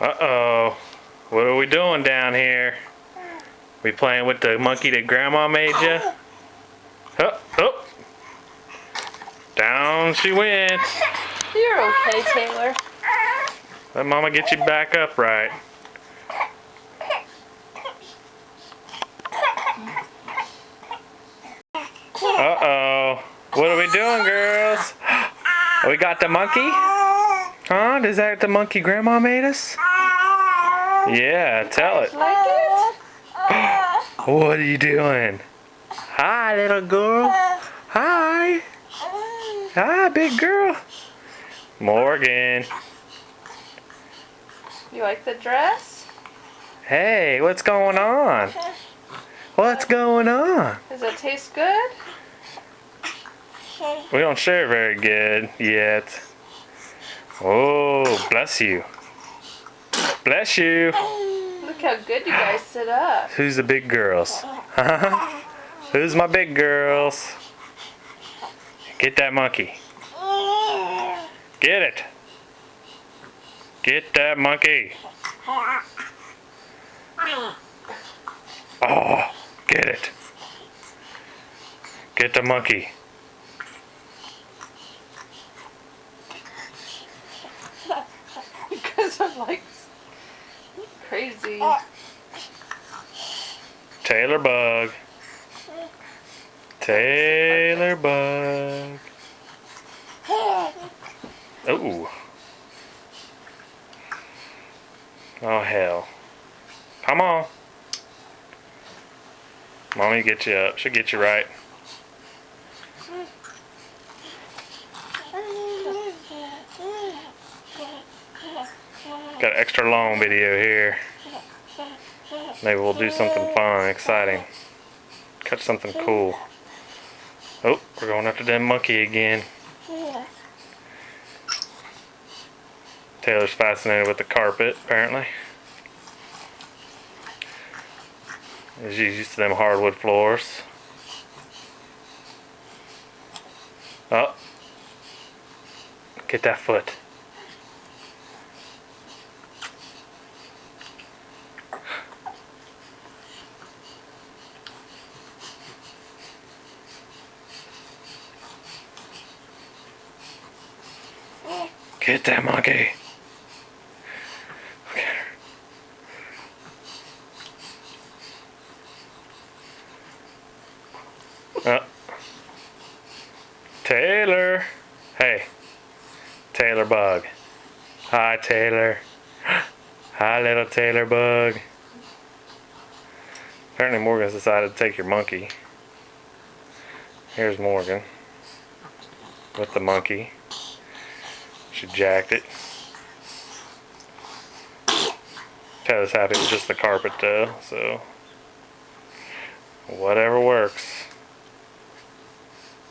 Uh-oh. What are we doing down here? We playing with the monkey that Grandma made you? Oh, oh. Down she went. You're okay, Taylor. Let Mama get you back up right. Uh-oh. What are we doing, girls? We got the monkey? Huh? Is that the monkey Grandma made us? Yeah, tell it. Like it? What are you doing? Hi, little girl. Hi. Hi, big girl. Morgan. You like the dress? Hey, what's going on? What's going on? Does it taste good? We don't share very good yet. Oh, bless you. Bless you. Look how good you guys sit up. Who's the big girls? Who's my big girls? Get that monkey. Get it. Get that monkey. Oh, get it. Get the monkey. Because I'm like crazy. Taylor Bug. Taylor Bug. Oh. Oh, hell. Come on. Mommy get you up. She'll get you right. Got an extra long video here. Maybe we'll do something fun, exciting. Catch something cool. Oh, we're going after that monkey again. Taylor's fascinated with the carpet, apparently. She's used to them hardwood floors. Oh. Get that foot. Get that monkey. Oh. Taylor. Hey. Taylor Bug. Hi, Taylor. Hi, little Taylor Bug. Apparently Morgan's decided to take your monkey. Here's Morgan. With the monkey. She jacked it. Taylor's happy with just the carpet though, so whatever works.